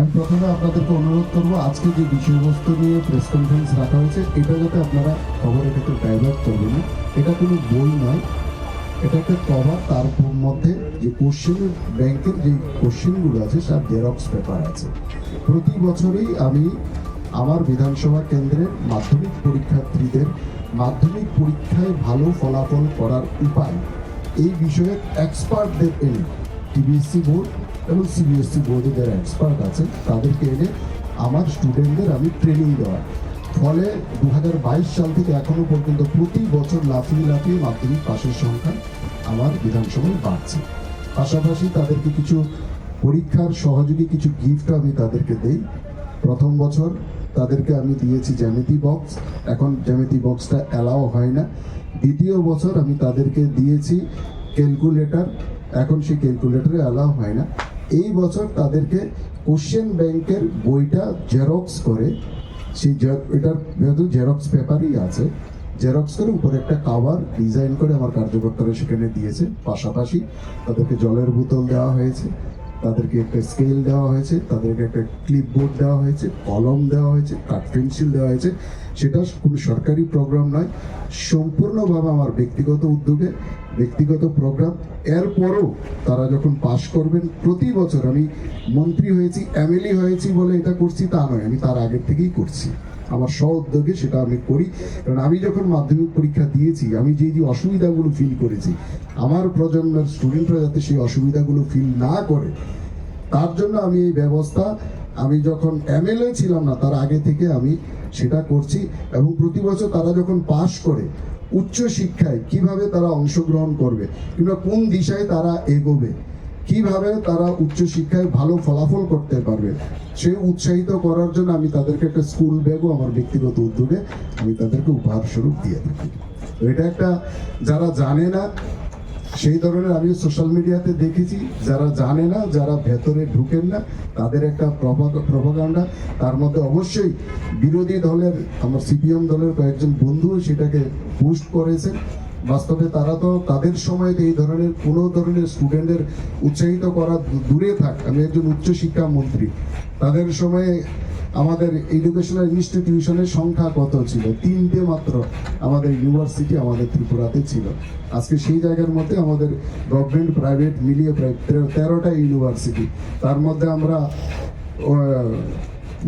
আমি প্রথমে আপনাদেরকে অনুরোধ করবো, আজকে যে বিষয়বস্তু নিয়ে প্রেস কনফারেন্স রাখা হয়েছে এটা যাতে আপনারা খবরের ক্ষেত্রে ডাইভার্ট করবেন না। এটা কোনো বই নয়, এটা একটা কভার। তার মধ্যে যে কোশ্চেন ব্যাংকের যে কোশ্চেনগুলো আছে তার জেরক্স পেপার আছে। প্রতি বছরই আমি আমার বিধানসভা কেন্দ্রের মাধ্যমিক পরীক্ষার্থীদের মাধ্যমিক পরীক্ষায় ভালো ফলাফল করার উপায় এই বিষয়ে এক্সপার্টদের এনে, টিবিএসসি বোর্ড এবং সিবিএসসি বোর্ডে যারা এক্সপার্ট আছে তাদেরকে এনে আমার স্টুডেন্টদের আমি ট্রেনিং দেওয়া। ফলে 2022 সাল থেকে এখনো পর্যন্ত প্রতি বছর লাফিয়ে লাফিয়ে মাধ্যমিক পাশের সংখ্যা আমার বিধানসভায় বাড়ছে। পাশাপাশি তাদেরকে কিছু পরীক্ষার সহযোগী কিছু গিফট আমি তাদেরকে দেই। প্রথম বছর তাদেরকে আমি দিয়েছি জ্যামিতি বক্স, এখন জ্যামিতি বক্সটা অ্যালাও হয় না। দ্বিতীয় বছর আমি তাদেরকে দিয়েছি ক্যালকুলেটর, এখন সেই ক্যালকুলেটরে অ্যালাও হয় না। এই বছর তাদেরকে কোশ্চেন ব্যাংকের বইটা জেরক্স করে, সেই এটার যেহেতু জেরক্স পেপারই আছে, জেরক্স করে উপরে একটা কাভার ডিজাইন করে আমার কার্যকর্তারা সেখানে দিয়েছে। পাশাপাশি তাদেরকে জলের বোতল দেওয়া হয়েছে, তাদেরকে একটা স্কেল দেওয়া হয়েছে, তাদেরকে একটা ক্লিপবোর্ড দেওয়া হয়েছে, কলম দেওয়া হয়েছে, কাঠ পেন্সিল দেওয়া হয়েছে। সেটা কোনো সরকারি প্রোগ্রাম নয়, সম্পূর্ণভাবে আমার ব্যক্তিগত উদ্যোগে ব্যক্তিগত প্রোগ্রাম। এরপরও তারা যখন পাশ করবেন, প্রতি বছর আমি মন্ত্রী হয়েছি, এমএলএ হয়েছি বলে এটা করছি তা নয়, আমি তার আগের থেকেই করছি। আমার স্ব উদ্যোগে সেটা আমি করি। কারণ আমি যখন মাধ্যমিক পরীক্ষা দিয়েছি, আমি যে যে অসুবিধাগুলো ফিল করেছি, আমার প্রজন্মের স্টুডেন্টরা যাতে সেই অসুবিধাগুলো ফিল না করে, তার জন্য আমি এই ব্যবস্থা, আমি যখন এমএলএ ছিলাম না তার আগে থেকে আমি সেটা করছি। এবং প্রতি বছর তারা যখন পাশ করে উচ্চ শিক্ষায় কিভাবে তারা অংশগ্রহণ করবে কিংবা কোন দিশায় তারা এগোবে, কিভাবে তারা উচ্চশিক্ষায় ভালো ফলাফল করতে পারবে, সে উৎসাহিত করার জন্য আমি তাদেরকে একটা স্কুল ব্যাগও আমার ব্যক্তিগত উদ্যোগে আমি তাদেরকে উপহার স্বরূপ দিয়ে থাকি। তো এটা একটা, যারা জানে না সেই ধরনের, আমি সোশ্যাল মিডিয়াতে দেখেছি, যারা জানে না, যারা ভেতরে ঢুকেন না, তাদের একটা প্রপাগান্ডা। তার মধ্যে অবশ্যই বিরোধী দলের, আমার সিপিএম দলের কয়েকজন বন্ধুও সেটাকে পোস্ট করেছেন। বাস্তবে তারা তো তাদের সময় এই ধরনের কোনো ধরনের স্টুডেন্টদের উৎসাহিত করা দূরে থাক, আমি একজন উচ্চশিক্ষা মন্ত্রী, তাদের সময়ে আমাদের এডুকেশনাল ইনস্টিটিউশনের সংখ্যা কত ছিল? 3টে মাত্র আমাদের ইউনিভার্সিটি আমাদের ত্রিপুরাতে ছিল। আজকে সেই জায়গার মধ্যে আমাদের গভর্নমেন্ট প্রাইভেট মিলিয়ে প্রায় 13টা ইউনিভার্সিটি। তার মধ্যে আমরা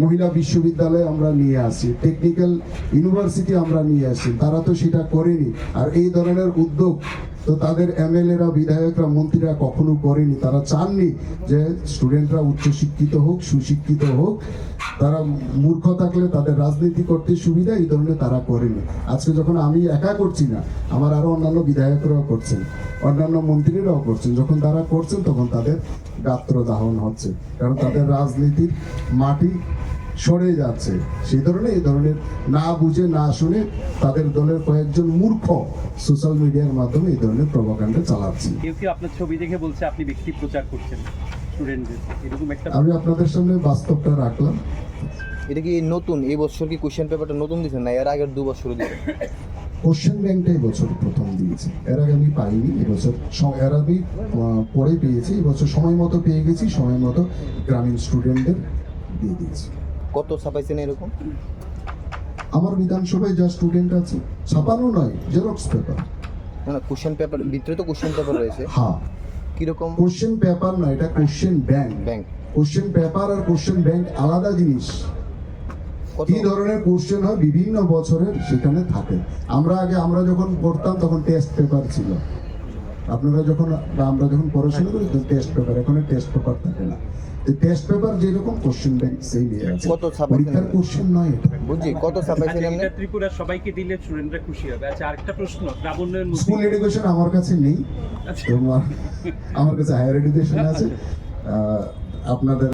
মহিলা বিশ্ববিদ্যালয় আমরা নিয়ে আসি, টেকনিক্যাল ইউনিভার্সিটি আমরা নিয়ে আসি, তারা তো সেটা করেনি। আর এই ধরনের উদ্যোগ তো তাদের এমএলএরা, বিধায়করা, মন্ত্রীরা কখনো করেনি। তারা চাননি যে স্টুডেন্টরা উচ্চশিক্ষিত হোক, সুশিক্ষিত হোক, তারা মূর্খ থাকলে তাদের রাজনীতি করতে সুবিধা, এই ধরনের তারা করেনি। আজকে যখন আমি একা করছি না, আমার আরো অন্যান্য বিধায়করাও করছেন, অন্যান্য মন্ত্রীরাও করছেন, যখন তারা করছেন তখন তাদের গাত্র দাহন হচ্ছে, কারণ তাদের রাজনীতির মাটি সরে যাচ্ছে। সেই ধরনের এই ধরনের না বুঝে না শুনে তাদের দলের কয়েকজন মূর্খ সোশ্যাল মিডিয়ার মাধ্যমে এই ধরনের প্রপাগান্ডা চালাচ্ছে। কেউ কেউ আপনার ছবি দেখে বলছে আপনি ব্যক্তি প্রচার করছেন স্টুডেন্টদের, এরকম একটা। আমি আপনাদের সামনে বাস্তবটা রাখলাম। এটা কি নতুন, এই বছর কি কোশ্চেন পেপারটা নতুন দিয়েছেন না এর আগের 2 বছর দিয়েছেন? কোশ্চেন ব্যাংকটা এই বছর প্রথম দিয়েছে, এর আগে আমি পাইনি। এবছর এর আগে পরে পেয়েছি, এবছর সময় মতো পেয়ে গেছি, সময় মতো গ্রামীণ স্টুডেন্টদের দিয়ে দিয়েছি। কত ছাপাইছেন এরকম? আমার বিধানসভায় যা স্টুডেন্ট আছে, ছাপানো নয়, জেরক্স পেপার। না কোশ্চেন পেপার ভিতরে তো কোশ্চেন পেপার রয়েছে। হ্যাঁ, কিরকম? কোশ্চেন পেপার নয়, এটা question bank. Bank, question paper আর কোশ্চেন ব্যাংক আলাদা জিনিস। কি ধরনের কোশ্চেন হয় বিভিন্ন বছরের সেখানে থাকে। আমরা যখন পড়তাম তখন টেস্ট পেপার ছিল, আপনারা যখন বা আমরা যখন পড়াশোনা করি তখন টেস্ট পেপার, এখন টেস্ট পেপার থাকে না। টেস্ট পেপার যেরকম কোশ্চেন ব্যাংক সেই নিয়ে আছে। কত ছাপাইছেন? পরীক্ষার কোশ্চেন নয় এটা। বুঝছি, কত ছাপাইছেন এমনি? এটা ত্রিপুরার সবাইকে দিলে স্টুডেন্টরা খুশি হবে। আচ্ছা, আরেকটা প্রশ্ন, লাবণ্যের স্কুল এডুকেশন আমার কাছে নেই, আচ্ছা। আমার কাছে হায়ার এডুকেশন আছে। আপনাদের